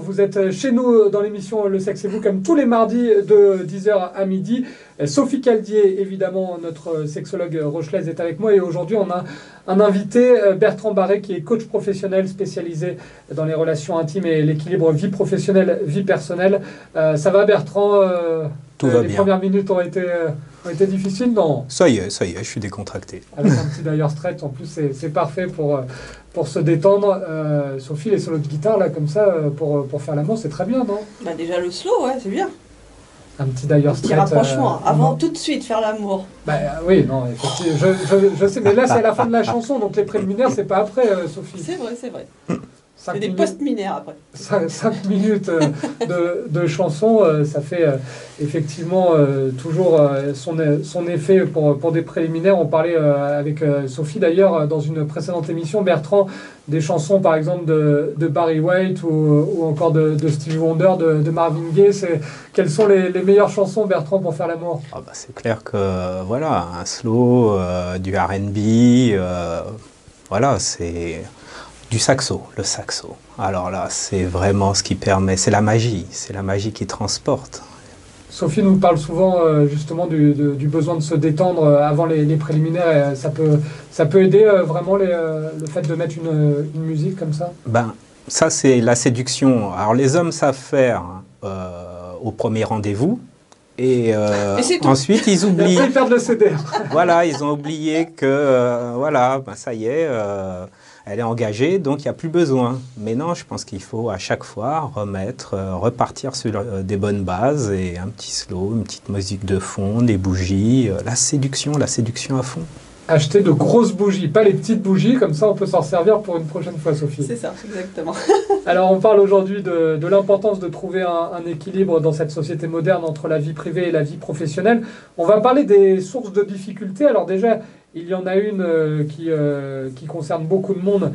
Vous êtes chez nous dans l'émission Le Sexe et vous, comme tous les mardis de 10h à midi. Sophie Caldier, évidemment, notre sexologue rochelaise, est avec moi. Et aujourd'hui, on a un invité, Bertrand Barré, qui est coach professionnel spécialisé dans les relations intimes et l'équilibre vie professionnelle, vie personnelle. Ça va, Bertrand? Tout va bien. Les premières minutes ont été difficiles, non? Ça y est, je suis décontracté. Avec un petit d'ailleurs stretch, en plus, c'est parfait pour se détendre. Sophie, les solos de guitare, là, comme ça, pour faire l'amour, c'est très bien, non? Bah déjà le slow, ouais, c'est bien. Un petit d'ailleurs Petit stretch. rapprochement, avant tout de suite faire l'amour. Bah oui, non, effectivement, je sais, mais là, c'est à la fin de la chanson, donc les préliminaires, c'est pas après, Sophie. C'est vrai, c'est vrai. 5 C'est des minutes. post-minaires après. 5 minutes de chanson, ça fait effectivement toujours son effet pour des préliminaires. On parlait avec Sophie d'ailleurs dans une précédente émission, Bertrand, des chansons par exemple de Barry White ou encore de Stevie Wonder, de Marvin Gaye. Quelles sont les meilleures chansons, Bertrand, pour faire l'amour? C'est clair que voilà, un slow, du R&B, voilà, c'est du saxo, le saxo. Alors là, c'est vraiment ce qui permet, c'est la magie qui transporte. Sophie nous parle souvent justement du besoin de se détendre avant les préliminaires. Et ça peut aider vraiment le fait de mettre une musique comme ça? Ça, c'est la séduction. Alors les hommes savent faire au premier rendez-vous. Et ensuite, ils oublient. Et après, ils perdent le CD. Voilà, ils ont oublié que, ça y est, elle est engagée, donc il n'y a plus besoin. Mais non, je pense qu'il faut à chaque fois repartir sur des bonnes bases et un petit slow, une petite musique de fond, des bougies, la séduction à fond. Acheter de grosses bougies, pas les petites bougies, comme ça on peut s'en servir pour une prochaine fois, Sophie. C'est ça, exactement. Alors on parle aujourd'hui de l'importance de trouver un équilibre dans cette société moderne entre la vie privée et la vie professionnelle. On va parler des sources de difficultés. Alors déjà, il y en a une qui concerne beaucoup de monde,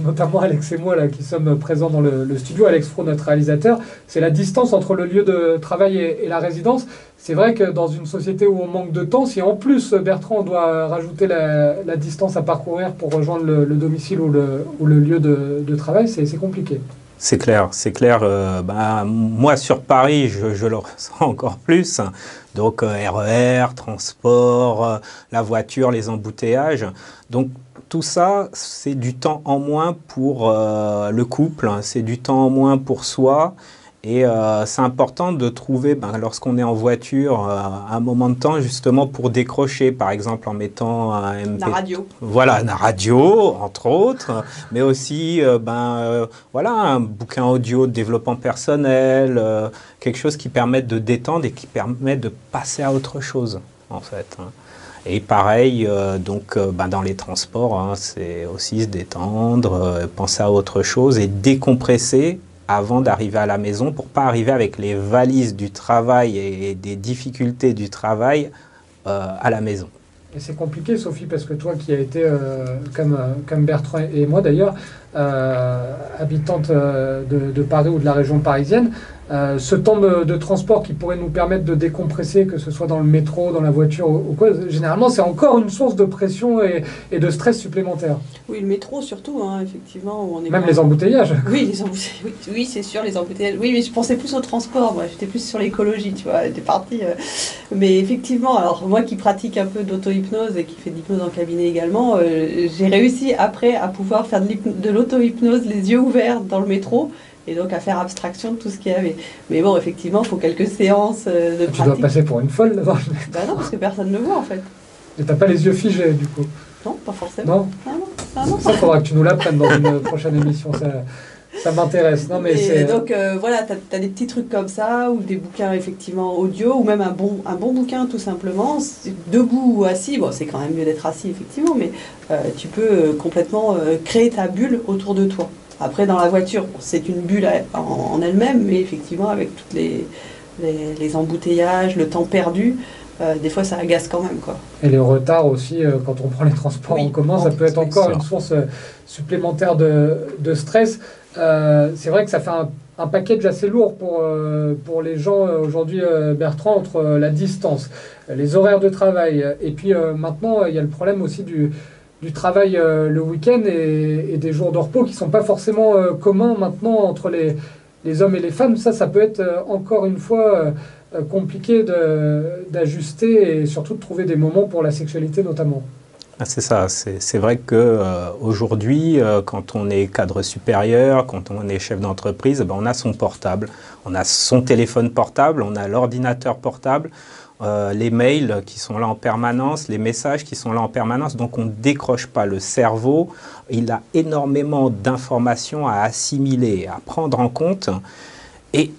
notamment Alex et moi là, qui sommes présents dans le studio, Alex Fro, notre réalisateur. C'est la distance entre le lieu de travail et la résidence. C'est vrai que dans une société où on manque de temps, si en plus, Bertrand, on doit rajouter la distance à parcourir pour rejoindre le domicile ou le lieu de travail, c'est compliqué. C'est clair. Moi, sur Paris, je le ressens encore plus. Donc, RER, transport, la voiture, les embouteillages. Donc, tout ça, c'est du temps en moins pour le couple, c'est du temps en moins pour soi. Et c'est important de trouver, lorsqu'on est en voiture, un moment de temps justement pour décrocher, par exemple en mettant un MP... La radio. Voilà, la radio, entre autres, mais aussi un bouquin audio de développement personnel, quelque chose qui permette de détendre et qui permet de passer à autre chose, en fait. Et pareil, dans les transports, c'est aussi se détendre, penser à autre chose et décompresser avant d'arriver à la maison, pour ne pas arriver avec les valises du travail et des difficultés du travail à la maison. Et c'est compliqué, Sophie, parce que toi qui as été, comme Bertrand et moi d'ailleurs, habitante de Paris ou de la région parisienne, ce temps de transport qui pourrait nous permettre de décompresser, que ce soit dans le métro, dans la voiture ou quoi, généralement c'est encore une source de pression et de stress supplémentaire. Oui, le métro surtout, effectivement. Où on est même les embouteillages. Oui, oui, c'est sûr, les embouteillages. Oui, mais je pensais plus au transport, moi, j'étais plus sur l'écologie, tu vois, j'étais partie. Mais effectivement, alors moi qui pratique un peu d'auto-hypnose et qui fait de l'hypnose en cabinet également, j'ai réussi après à pouvoir faire de l'auto-hypnose les yeux ouverts dans le métro. Et donc à faire abstraction de tout ce qu'il y avait. Mais bon, effectivement, il faut quelques séances de pratique. Tu dois passer pour une folle là-bas. Non, parce que personne ne voit en fait. Et t'as pas les yeux figés du coup? Non, pas forcément. Non. Ça, faudra que tu nous l'apprennes dans une prochaine émission. Ça m'intéresse. Non, mais donc voilà, tu as des petits trucs comme ça, ou des bouquins effectivement audio, ou même un bon bouquin tout simplement, debout ou assis. Bon, c'est quand même mieux d'être assis effectivement, mais tu peux complètement créer ta bulle autour de toi. Après, dans la voiture, c'est une bulle en elle-même, mais effectivement, avec tous les embouteillages, le temps perdu, des fois, ça agace quand même, quoi. Et les retards aussi, quand on prend les transports en commun, ça peut être encore une source supplémentaire de stress. C'est vrai que ça fait un package assez lourd pour les gens aujourd'hui, Bertrand, entre la distance, les horaires de travail, et puis maintenant, il y a le problème aussi du travail le week-end et des jours de repos qui ne sont pas forcément communs maintenant entre les les hommes et les femmes. Ça peut être encore une fois compliqué d'ajuster et surtout de trouver des moments pour la sexualité notamment. Ah, c'est ça, c'est vrai qu'aujourd'hui, quand on est cadre supérieur, quand on est chef d'entreprise, ben, on a son portable, on a son téléphone portable, on a l'ordinateur portable, les mails qui sont là en permanence, les messages qui sont là en permanence, donc on ne décroche pas. Le cerveau, il a énormément d'informations à assimiler, à prendre en compte, et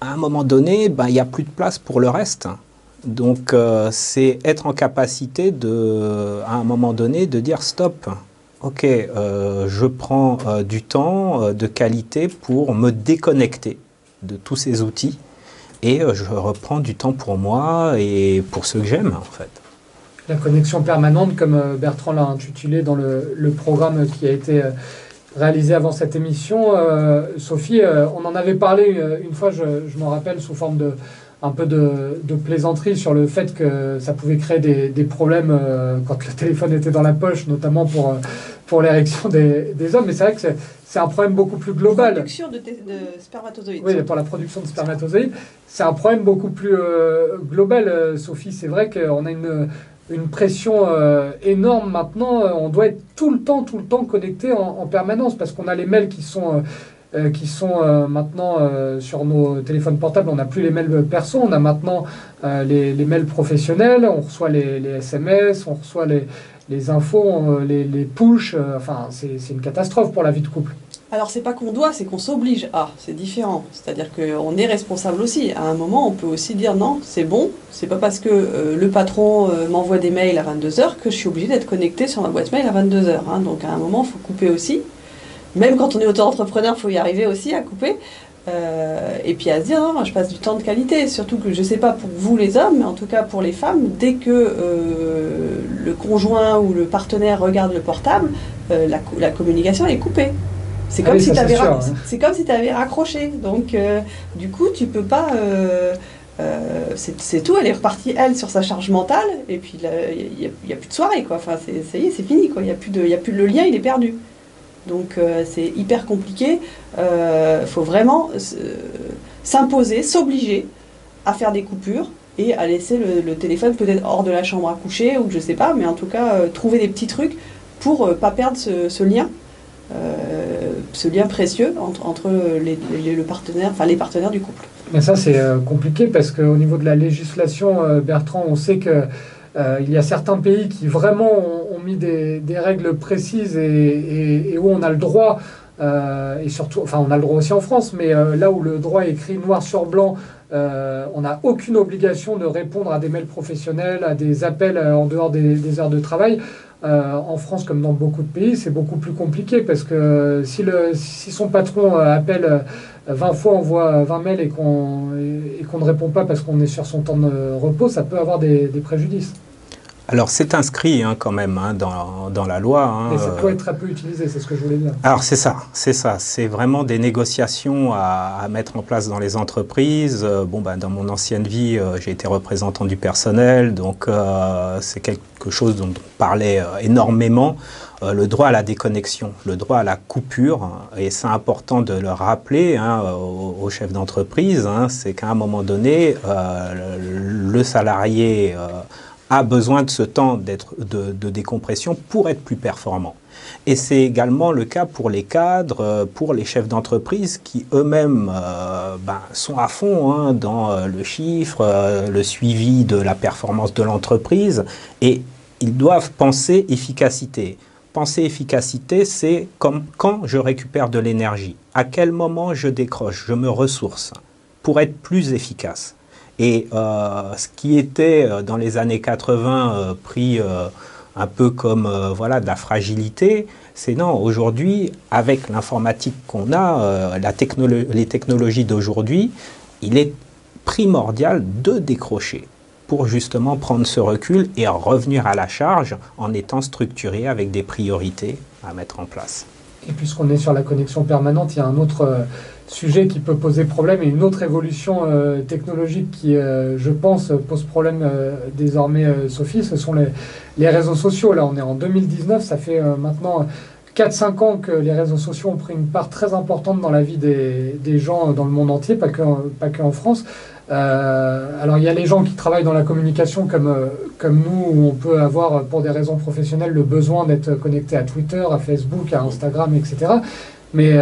à un moment donné, ben, il n'y a plus de place pour le reste. Donc, c'est être en capacité, à un moment donné, de dire stop. Ok, je prends du temps de qualité pour me déconnecter de tous ces outils et je reprends du temps pour moi et pour ceux que j'aime, en fait. La connexion permanente, comme Bertrand l'a intitulé dans le programme qui a été réalisé avant cette émission. Sophie, on en avait parlé une fois, je m'en rappelle, sous forme un peu de plaisanterie sur le fait que ça pouvait créer des problèmes quand le téléphone était dans la poche, notamment pour l'érection des hommes. Mais c'est vrai que c'est un problème beaucoup plus global. Production de spermatozoïdes. Oui, pour la production de spermatozoïdes. C'est un problème beaucoup plus global, Sophie. C'est vrai qu'on a une pression énorme maintenant. On doit être tout le temps connecté en permanence parce qu'on a les mails qui sont maintenant sur nos téléphones portables. On n'a plus les mails perso, on a maintenant les mails professionnels, on reçoit les SMS, on reçoit les infos, les push. Enfin, c'est une catastrophe pour la vie de couple. Alors, c'est pas qu'on doit, c'est qu'on s'oblige à. C'est différent. C'est-à-dire qu'on est responsable aussi. À un moment, on peut aussi dire non, c'est bon. C'est pas parce que le patron m'envoie des mails à 22h que je suis obligé d'être connecté sur ma boîte mail à 22h. Hein. Donc, à un moment, il faut couper aussi. Même quand on est auto-entrepreneur, il faut y arriver aussi à couper. Et puis à se dire, non, je passe du temps de qualité. Surtout que je ne sais pas pour vous les hommes, mais en tout cas pour les femmes, dès que le conjoint ou le partenaire regarde le portable, la communication est coupée. C'est comme, si tu avais raccroché. Donc du coup, tu peux pas... c'est tout, elle est repartie, elle, sur sa charge mentale. Et puis il n'y a plus de soirée, quoi. Enfin, ça y est, c'est fini, quoi. Il y a plus le lien, il est perdu. Donc c'est hyper compliqué. Faut vraiment s'imposer, s'obliger à faire des coupures et à laisser le téléphone peut-être hors de la chambre à coucher ou je sais pas, mais en tout cas trouver des petits trucs pour pas perdre ce lien précieux entre le partenaire, enfin les partenaires du couple. Mais ça c'est compliqué parce qu'au niveau de la législation, Bertrand, on sait que il y a certains pays qui vraiment ont mis des règles précises et où on a le droit, et surtout, enfin on a le droit aussi en France, mais là où le droit est écrit noir sur blanc, on n'a aucune obligation de répondre à des mails professionnels, à des appels en dehors des heures de travail. En France, comme dans beaucoup de pays, c'est beaucoup plus compliqué parce que si son patron appelle 20 fois, envoie 20 mails et qu'on ne répond pas parce qu'on est sur son temps de repos, ça peut avoir des préjudices. Alors c'est inscrit quand même dans la loi. Et cette loi est très peu utilisée, c'est ce que je voulais dire. Alors c'est ça. C'est vraiment des négociations à mettre en place dans les entreprises. Dans mon ancienne vie, j'ai été représentant du personnel, donc c'est quelque chose dont on parlait énormément. Le droit à la déconnexion, le droit à la coupure, et c'est important de le rappeler aux chefs d'entreprise, c'est qu'à un moment donné, le salarié a besoin de ce temps de décompression pour être plus performant. Et c'est également le cas pour les cadres, pour les chefs d'entreprise qui eux-mêmes sont à fond dans le chiffre, le suivi de la performance de l'entreprise, et ils doivent penser efficacité. Penser efficacité, c'est comme quand je récupère de l'énergie, à quel moment je décroche, je me ressource pour être plus efficace. Et ce qui était dans les années 80 pris un peu comme de la fragilité, c'est non, aujourd'hui, avec l'informatique qu'on a, les technologies d'aujourd'hui, il est primordial de décrocher pour justement prendre ce recul et revenir à la charge en étant structuré avec des priorités à mettre en place. Et puisqu'on est sur la connexion permanente, il y a un autre sujet qui peut poser problème et une autre évolution technologique qui, je pense, pose problème désormais, Sophie, ce sont les réseaux sociaux. Là, on est en 2019, ça fait maintenant 4-5 ans que les réseaux sociaux ont pris une part très importante dans la vie des gens dans le monde entier, pas que en France. Alors il y a les gens qui travaillent dans la communication comme nous, où on peut avoir pour des raisons professionnelles le besoin d'être connecté à Twitter, à Facebook, à Instagram, etc. Mais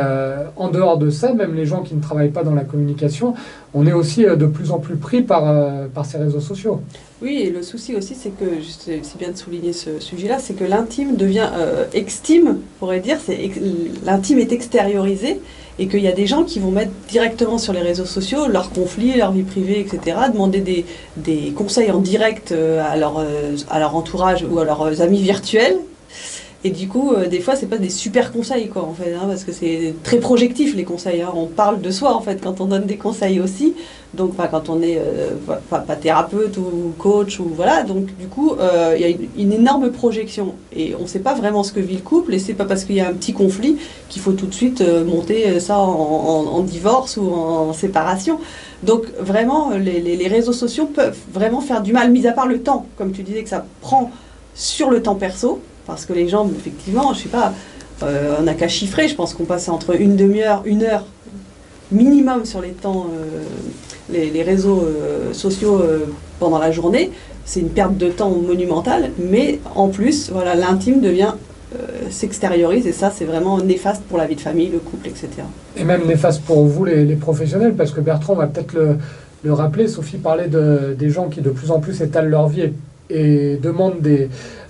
en dehors de ça, même les gens qui ne travaillent pas dans la communication, on est aussi de plus en plus pris par ces réseaux sociaux. Oui, et le souci aussi, c'est que, c'est bien de souligner ce sujet-là, c'est que l'intime devient extime, on pourrait dire, l'intime est extériorisé, et qu'il y a des gens qui vont mettre directement sur les réseaux sociaux leurs conflits, leur vie privée, etc., demander des conseils en direct à leur entourage ou à leurs amis virtuels. Et du coup, des fois, c'est pas des super conseils, quoi, en fait, hein, parce que c'est très projectif, les conseils. Hein. On parle de soi, en fait, quand on donne des conseils aussi. Donc, quand on est pas thérapeute ou coach, ou voilà. Donc, du coup, il y a une énorme projection. Et on sait pas vraiment ce que vit le couple. Et c'est pas parce qu'il y a un petit conflit qu'il faut tout de suite monter ça en divorce ou en séparation. Donc, vraiment, les réseaux sociaux peuvent vraiment faire du mal, mis à part le temps. Comme tu disais que ça prend sur le temps perso. Parce que les gens, effectivement, je sais pas, on n'a qu'à chiffrer, je pense qu'on passe entre une demi-heure, 1 heure minimum sur les temps, les réseaux sociaux pendant la journée. C'est une perte de temps monumentale, mais en plus, voilà, l'intime devient, s'extériorise, et ça, c'est vraiment néfaste pour la vie de famille, le couple, etc. Et même néfaste pour vous, les professionnels, parce que Bertrand, on va peut-être le rappeler, Sophie parlait des gens qui de plus en plus étalent leur vie et demandent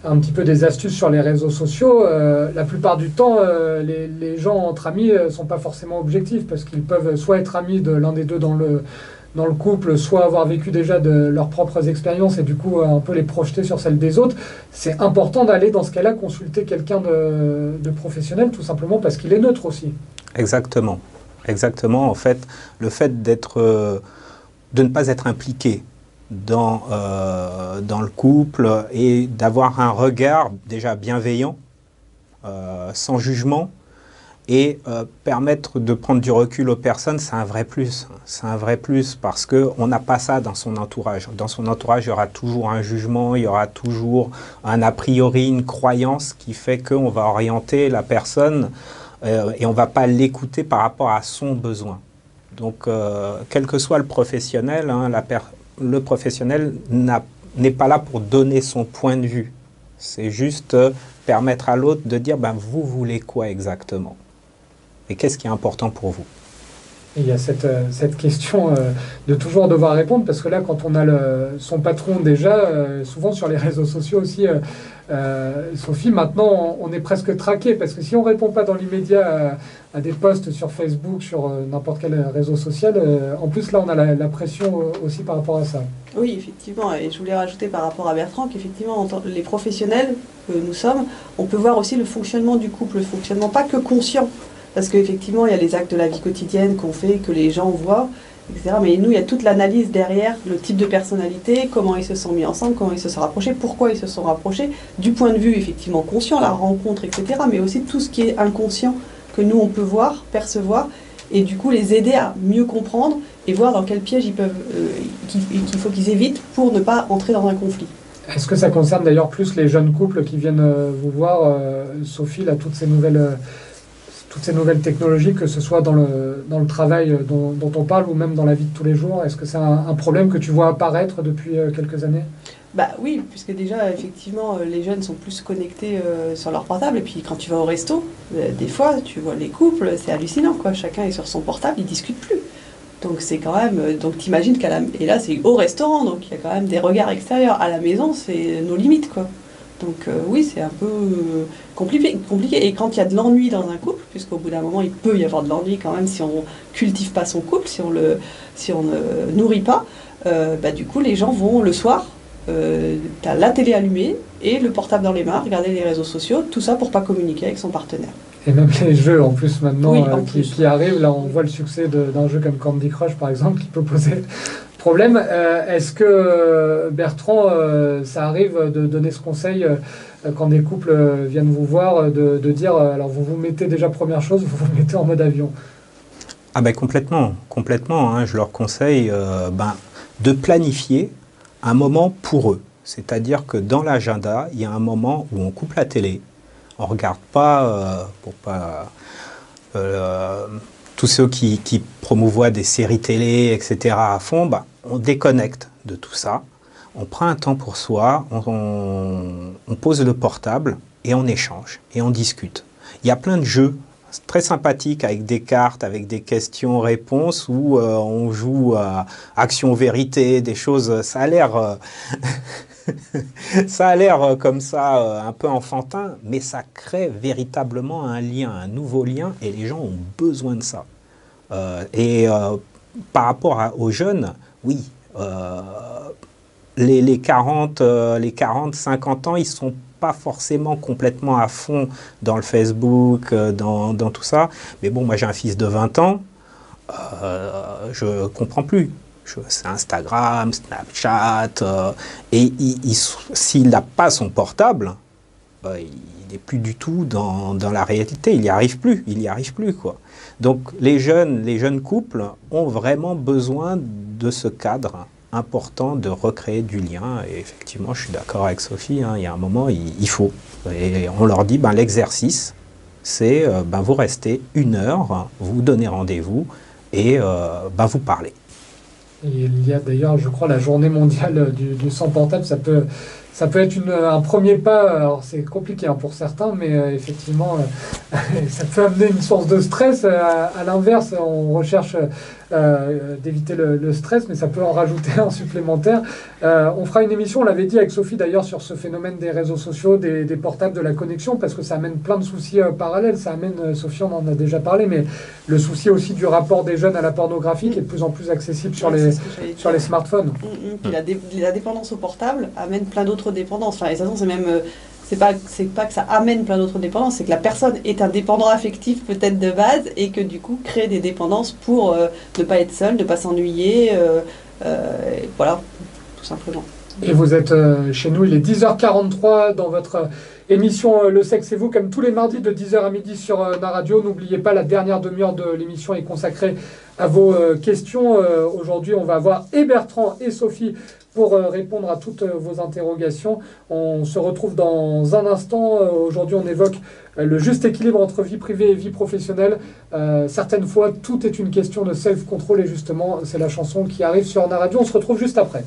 un petit peu des astuces sur les réseaux sociaux. La plupart du temps, les gens entre amis ne sont pas forcément objectifs, parce qu'ils peuvent soit être amis de l'un des deux dans le couple, soit avoir vécu déjà de leurs propres expériences et du coup un peu les projeter sur celles des autres. C'est important d'aller dans ce cas-là consulter quelqu'un de professionnel, tout simplement parce qu'il est neutre aussi. Exactement. Exactement. En fait, le fait de ne pas être impliqué dans le couple et d'avoir un regard déjà bienveillant, sans jugement, et permettre de prendre du recul aux personnes, c'est un vrai plus. C'est un vrai plus parce qu'on n'a pas ça dans son entourage. Dans son entourage, il y aura toujours un jugement, il y aura toujours un a priori, une croyance qui fait qu'on va orienter la personne et on ne va pas l'écouter par rapport à son besoin. Donc, quel que soit le professionnel, hein, le professionnel n'est pas là pour donner son point de vue. C'est juste permettre à l'autre de dire ben, vous voulez quoi exactement et qu'est-ce qui est important pour vous. Et il y a cette question de toujours devoir répondre, parce que là, quand on a son patron déjà, souvent sur les réseaux sociaux aussi, Sophie, maintenant, on est presque traqué, parce que si on ne répond pas dans l'immédiat à des posts sur Facebook, sur n'importe quel réseau social, en plus, là, on a la pression aussi par rapport à ça. Oui, effectivement, et je voulais rajouter par rapport à Bertrand qu'effectivement, les professionnels que nous sommes, on peut voir aussi le fonctionnement du couple, le fonctionnement pas que conscient, parce qu'effectivement, il y a les actes de la vie quotidienne qu'on fait, que les gens voient, etc. Mais nous, il y a toute l'analyse derrière, le type de personnalité, comment ils se sont mis ensemble, comment ils se sont rapprochés, pourquoi ils se sont rapprochés, du point de vue effectivement conscient, la rencontre, etc. Mais aussi tout ce qui est inconscient, que nous, on peut voir, percevoir, et du coup les aider à mieux comprendre et voir dans quel piège qu'il faut qu'ils évitent pour ne pas entrer dans un conflit. Est-ce que ça concerne d'ailleurs plus les jeunes couples qui viennent vous voir, Sophie, là, toutes ces nouvelles technologies, que ce soit dans le travail dont on parle ou même dans la vie de tous les jours? Est-ce que c'est un problème que tu vois apparaître depuis quelques années? Bah oui, puisque déjà, effectivement, les jeunes sont plus connectés sur leur portable. Et puis, quand tu vas au resto, des fois, tu vois les couples, c'est hallucinant, quoi. Chacun est sur son portable, ils discutent plus. Donc, c'est quand même... Donc, t'imagines et là, c'est au restaurant, donc il y a quand même des regards extérieurs. À la maison, c'est nos limites, quoi. Donc, oui, c'est un peu compliqué. Et quand il y a de l'ennui dans un couple, puisqu'au bout d'un moment, il peut y avoir de l'ennui quand même si on cultive pas son couple, si on ne nourrit pas, bah, du coup, les gens vont le soir... t'as la télé allumée et le portable dans les mains, regarder les réseaux sociaux, tout ça pour pas communiquer avec son partenaire. Et même les jeux en plus maintenant Oui, qui arrivent, là on voit le succès d'un jeu comme Candy Crush par exemple qui peut poser problème. Est-ce que Bertrand, ça arrive de donner ce conseil quand des couples viennent vous voir, de dire alors vous mettez déjà première chose, vous vous mettez en mode avion? Ah ben complètement, hein, je leur conseille de planifier un moment pour eux. C'est-à-dire que dans l'agenda, il y a un moment où on coupe la télé, On ne regarde pas, tous ceux qui promouvoient des séries télé, etc. à fond, bah, on déconnecte de tout ça. On prend un temps pour soi, on pose le portable et on échange et on discute. Il y a plein de jeux très sympathiques avec des cartes, avec des questions-réponses où on joue à action-vérité, des choses. Ça a l'air, ça a l'air comme ça un peu enfantin, mais ça crée véritablement un lien, un nouveau lien, et les gens ont besoin de ça. Par rapport aux jeunes, oui. Les 40, 50 ans, ils ne sont pas forcément complètement à fond dans le Facebook, dans tout ça. Mais bon, moi j'ai un fils de 20 ans, je ne comprends plus. C'est Instagram, Snapchat, et s'il n'a pas son portable, il n'est plus du tout dans la réalité, il n'y arrive plus, quoi. Donc les jeunes couples ont vraiment besoin de ce cadre important de recréer du lien. Et effectivement, je suis d'accord avec Sophie, hein, il y a un moment, il faut. Et on leur dit, l'exercice, c'est vous restez 1 heure, vous vous donnez rendez-vous et vous parlez. Et il y a d'ailleurs, je crois, la journée mondiale du sans portable, ça peut être un premier pas. Alors c'est compliqué pour certains, mais effectivement, ça peut amener une source de stress. À l'inverse, on recherche d'éviter le stress, mais ça peut en rajouter un supplémentaire. On fera une émission, on l'avait dit avec Sophie d'ailleurs, sur ce phénomène des réseaux sociaux, des portables, de la connexion, parce que ça amène plein de soucis parallèles. Ça amène, Sophie, on en a déjà parlé, mais le souci aussi du rapport des jeunes à la pornographie qui est de plus en plus accessible sur les smartphones. Puis la dépendance au portable amène plein d'autres dépendances. Enfin, et de toute façon, c'est même... c'est pas que ça amène plein d'autres dépendances, c'est que la personne est un dépendant affectif peut-être de base et que du coup crée des dépendances pour ne pas être seul, ne pas s'ennuyer, voilà, tout simplement. Et vous êtes chez nous, il est 10h43 dans votre émission Le Sexe et vous, comme tous les mardis de 10h à midi sur Na Radio. N'oubliez pas, la dernière demi-heure de l'émission est consacrée à vos questions. Aujourd'hui, on va avoir Bertrand et Sophie pour répondre à toutes vos interrogations. On se retrouve dans un instant. Aujourd'hui, on évoque le juste équilibre entre vie privée et vie professionnelle. Certaines fois, tout est une question de self-control et justement, c'est la chanson qui arrive sur Na Radio. On se retrouve juste après.